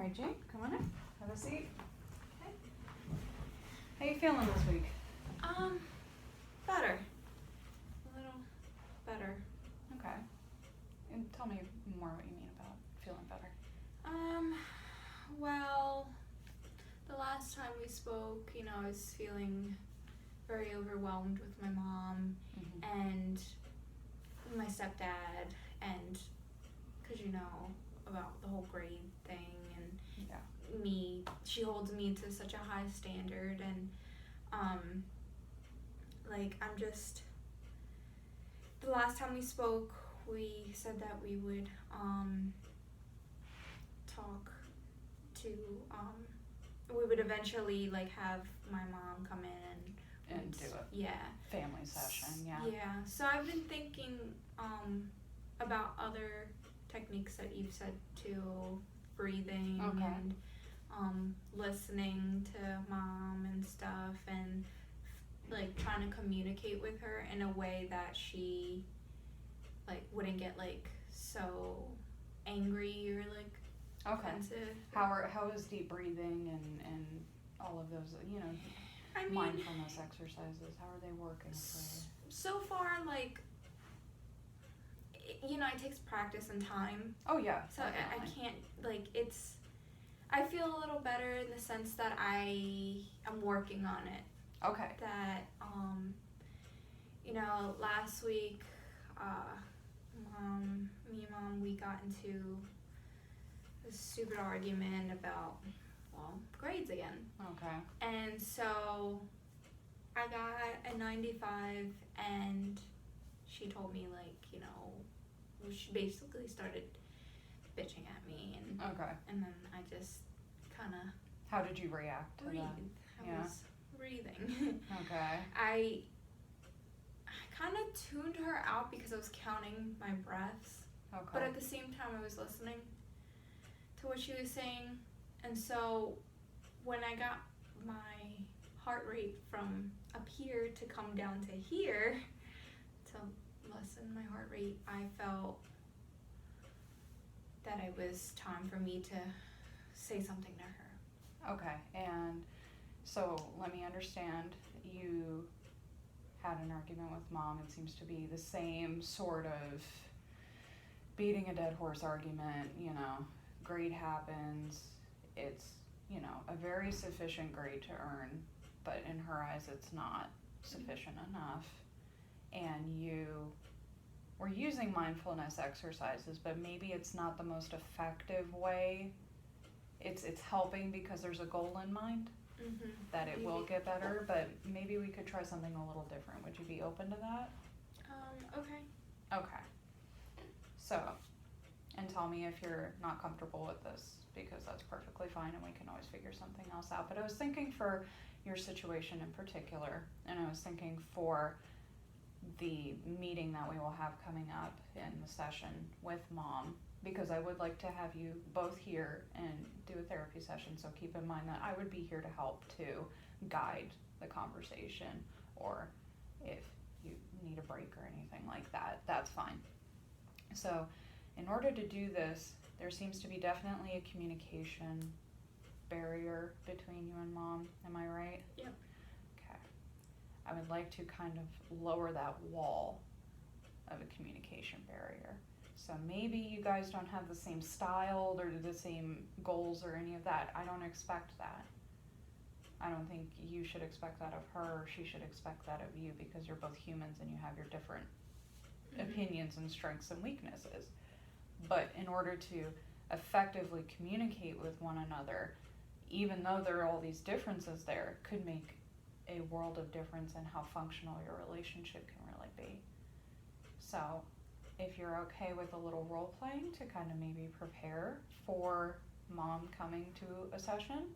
right, Jane, come on in. Have a seat. Okay. How you feeling this week? Better. A little better. Okay. And tell me more what you mean about feeling better. Well, the last time we spoke, I was feeling very overwhelmed with my mom and my stepdad, and because about the whole grade thing, and she holds me to such a high standard, and the last time we spoke, we said that we would we would eventually have my mom come in And do a family session, Yeah, so I've been thinking about other techniques that you've said too, breathing and listening to mom and stuff, and trying to communicate with her in a way that she wouldn't get so angry or offensive. How is deep breathing and all of those, mindfulness exercises, how are they working for you? So far, it takes practice and time. Oh yeah. So I can't, I feel a little better in the sense that I am working on it. Okay. That, last week, me and mom, we got into a stupid argument about, grades again. Okay. And so I got a 95, and she told me, she basically started bitching at me, and and then I just kind of... How did you react to that? I was breathing. Okay. I kind of tuned her out because I was counting my breaths. Okay. But at the same time, I was listening to what she was saying. And so when I got my heart rate from up here to come down to here, to lessen my heart rate, I felt that it was time for me to say something to her. Okay, and so let me understand, you had an argument with mom. It seems to be the same sort of beating a dead horse argument, grade happens, it's, a very sufficient grade to earn, but in her eyes it's not sufficient enough, and you were using mindfulness exercises, but maybe it's not the most effective way. It's helping because there's a goal in mind, that it will get better, but maybe we could try something a little different. Would you be open to that? Okay. Okay. So, and tell me if you're not comfortable with this, because that's perfectly fine and we can always figure something else out. But I was thinking for your situation in particular, and I was thinking for the meeting that we will have coming up in the session with mom, because I would like to have you both here and do a therapy session. So keep in mind that I would be here to help to guide the conversation, or if you need a break or anything like that, that's fine. So in order to do this, there seems to be definitely a communication barrier between you and mom. Am I right? Yep. Okay. I would like to kind of lower that wall of a communication barrier. So maybe you guys don't have the same style or the same goals or any of that. I don't expect that. I don't think you should expect that of her, or she should expect that of you, because you're both humans and you have your different opinions and strengths and weaknesses. But in order to effectively communicate with one another, even though there are all these differences there, could make a world of difference in how functional your relationship can really be. So if you're okay with a little role playing to kind of maybe prepare for mom coming to a session,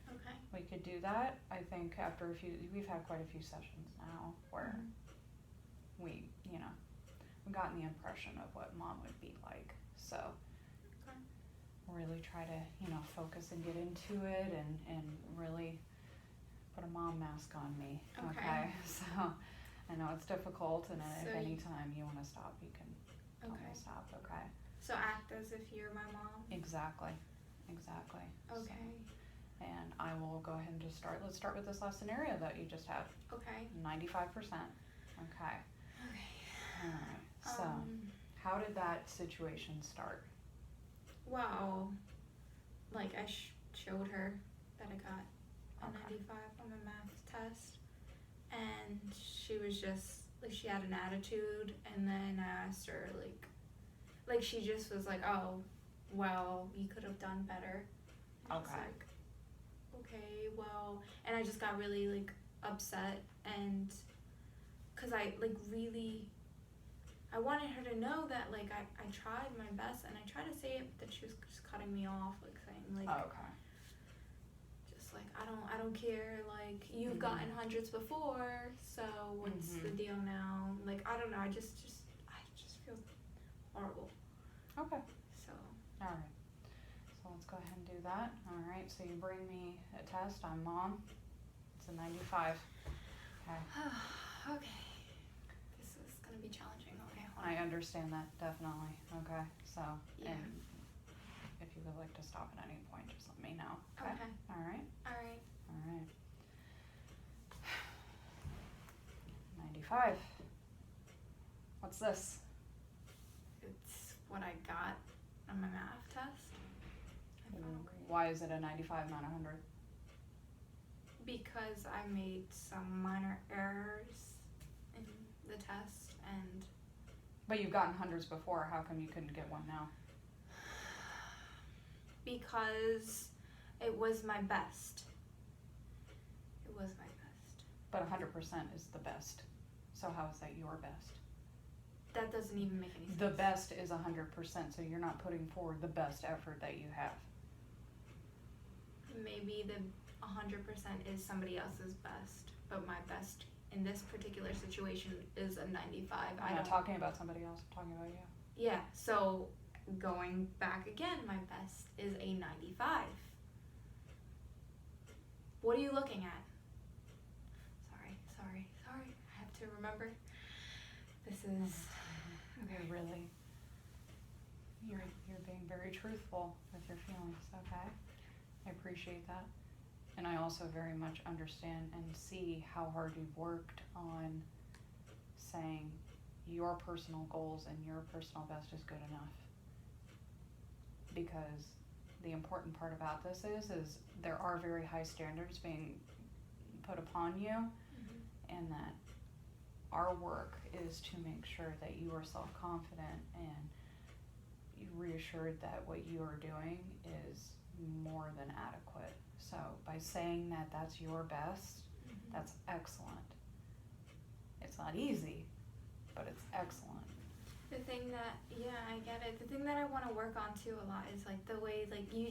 okay, we could do that. I think after we've had quite a few sessions now where we've gotten the impression of what mom would be like. So really try to, focus and get into it and really put a mom mask on me. Okay. So I know it's difficult, and if any time you want to stop, you can tell me to stop. Okay. So act as if you're my mom? Exactly. exactly. Okay. So, and I will go ahead and just start. Let's start with this last scenario that you just had. Okay. 95%. Okay. Okay. Alright. So, how did that situation start? Well, like I showed her that I got a Okay. 95 on my math test, and she was just like, she had an attitude, and then I asked her like she just was like, oh, well, you could have done better. And I was Okay. like, okay, well, and I just got really like upset, and cause I like really, I wanted her to know that like I tried my best, and I tried to say it, but she was just cutting me off, like saying like, Okay. just like I don't care, like you've Mhm. gotten hundreds before, so what's the Mhm. deal now? Like I don't know, I just feel horrible. Okay. So Alright. So let's go ahead and do that. Alright, so you bring me a test. I'm mom. It's a 95. Okay. okay, this is gonna be challenging. Okay, hold I on. understand that, definitely. Okay. So, Yeah. and if you would like to stop at any point, just let me know. Okay. Okay. Alright. All right. Alright. 95. What's this? It's what I got on my math test. I found great. Why is it a 95, not a 100? Because I made some minor errors in the test, and But you've gotten hundreds before. How come you couldn't get one now? because it was my best. It was my best. But 100% is the best. So how is that your best? That doesn't even make any sense. The best is 100%, so you're not putting forward the best effort that you have. Maybe the 100% is somebody else's best, but my best in this particular situation is a 95. I'm not talking about somebody else, I'm talking about you. Yeah, so going back again, my best is a 95. What are you looking at? Sorry. I have to remember. This is You're really, you're being very truthful with your feelings, okay? I appreciate that. And I also very much understand and see how hard you've worked on saying your personal goals and your personal best is good enough. Because the important part about this is there are very high standards being put upon you, and that our work is to make sure that you are self-confident and reassured that what you are doing is more than adequate. So by saying that that's your best, that's excellent. It's not easy, but it's excellent. the thing that, yeah, I get it. The thing that I want to work on too a lot is like the way like you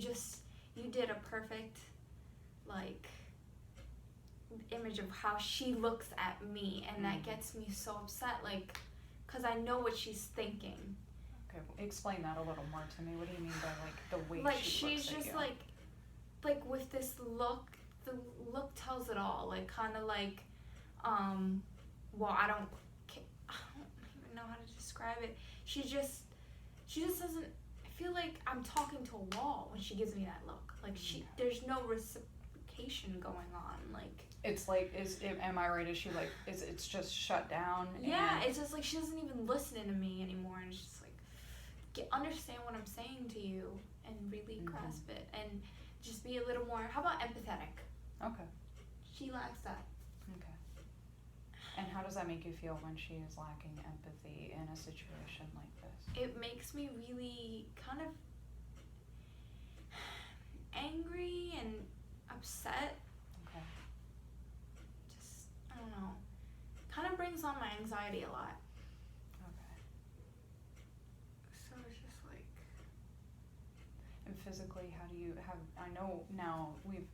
did a perfect like image of how she looks at me, and that gets me so upset, like, because I know what she's thinking. Okay, well, explain that a little more to me. What do you mean by like the way Like she looks she's at just you? like with this look, the look tells it all, like kind of like well, I don't even know how to describe it. She just doesn't, I feel like I'm talking to a wall when she gives me that look. Like there's no reciprocation going on, like It's like, am I right? Is she like, it's just shut down? yeah, it's just like she doesn't even listen to me anymore, and it's just like, understand what I'm saying to you and really grasp it, and just be a little more, how about empathetic? Okay. She lacks that. Okay. And how does that make you feel when she is lacking empathy in a situation like this? It makes me really kind of angry and upset. Okay. Just, I don't know. Kind of brings on my anxiety a lot. Okay. So it's just like. And physically, how do you have? I know now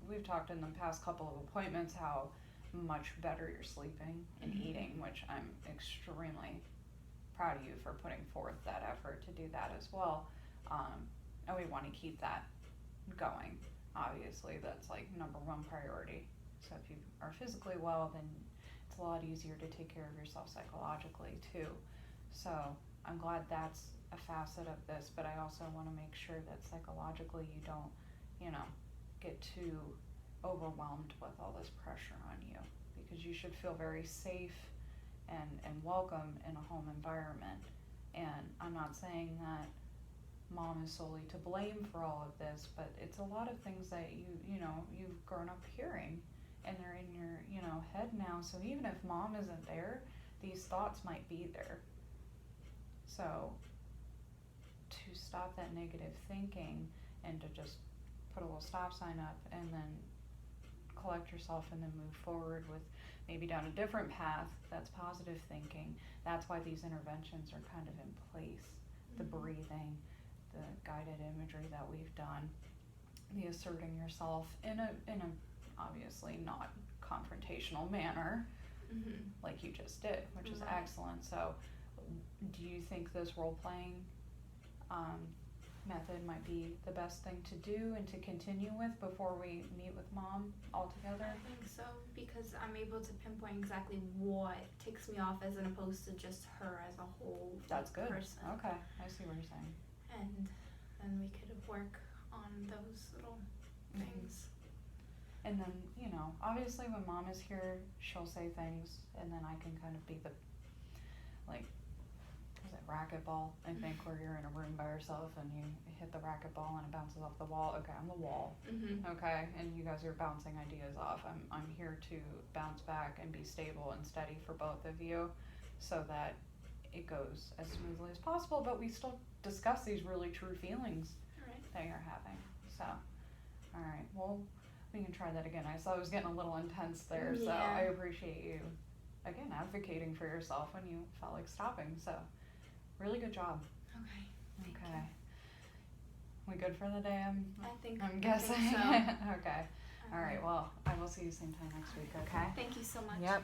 we've talked in the past couple of appointments how much better you're sleeping and eating, which I'm extremely proud of you for putting forth that effort to do that as well. And we want to keep that going. Obviously, that's like number one priority. So if you are physically well, then it's a lot easier to take care of yourself psychologically too. So I'm glad that's a facet of this, but I also want to make sure that psychologically you don't you know, get too overwhelmed with all this pressure on you, because you should feel very safe and welcome in a home environment. And I'm not saying that mom is solely to blame for all of this, but it's a lot of things that you know, you've grown up hearing, and they're in your, you know, head now. So even if mom isn't there, these thoughts might be there. So to stop that negative thinking and to just put a little stop sign up and then collect yourself and then move forward with maybe down a different path that's positive thinking. That's why these interventions are kind of in place. The breathing, the guided imagery that we've done, the asserting yourself in a obviously not confrontational manner, like you just did, which is excellent. So do you think this role-playing method might be the best thing to do and to continue with before we meet with mom altogether? I think so, because I'm able to pinpoint exactly what ticks me off as opposed to just her as a whole That's good. person. Okay, I see what you're saying. And then we could work on those little things. And then, you know, obviously when mom is here, she'll say things, and then I can kind of be the, like, is it racquetball, I think, where you're in a room by yourself and you hit the racquetball and it bounces off the wall. Okay, I'm the wall. Okay, and you guys are bouncing ideas off. I'm here to bounce back and be stable and steady for both of you, so that it goes as smoothly as possible, but we still discuss these really true feelings that you're having. So, alright, well, we can try that again. I saw it was getting a little intense there, so I appreciate you, again, advocating for yourself when you felt like stopping. So, really good job. Okay. We good for the day? I'm guessing. I think so. Okay. Alright, well, I will see you same time next week, okay? Thank you so much. Yep.